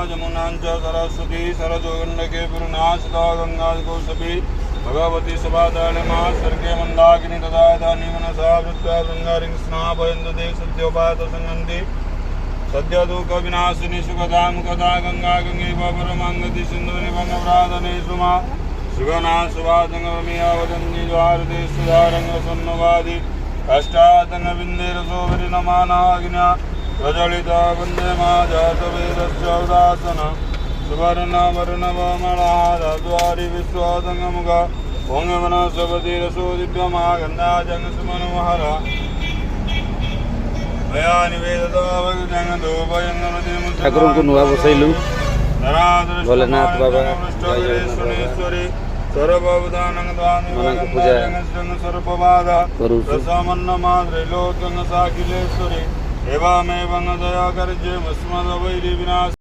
जमुनांच सरस्वती सरजोगंडके पुरनाशदा गंगा कौसपी भगवती सभातालिमा सर्गे मंदाकिनी तदा दानी मनसा वृत्ता गंगारिंग स्नापयन्तु दे सत्योपात संगंति सद्य दुख विनाशिनी सुखदा मुखदा गंगा गंगे परमांगति सिंधु निभंग प्राधने सुमा सुगना सुवादंगमिया वदन्ति द्वारदे सुधारंग सन्नवादि अष्टादंग विंदे रसोवरि नमानाग्न्या प्रज्वलित वन्दे मा जातवेदस्य उदासन सुवर्ण वर्ण वमलाद्वारि विश्वादंगमुख ओं वनस्पति रसो दिव्यमा गंधा जंग सुमनोहर भया निवेदिता भगजंग धूपयंगमति ठाकुर को नुआ बसैलु भोलेनाथ बाबा सुनेश्वरी सर्वभूतानंग द्वानि पूजा सर्वपादा करू रसमन्न माद्रे लोकंग साखिलेश्वरी एवमेवं दया करजे मस्मद वैरि विनाश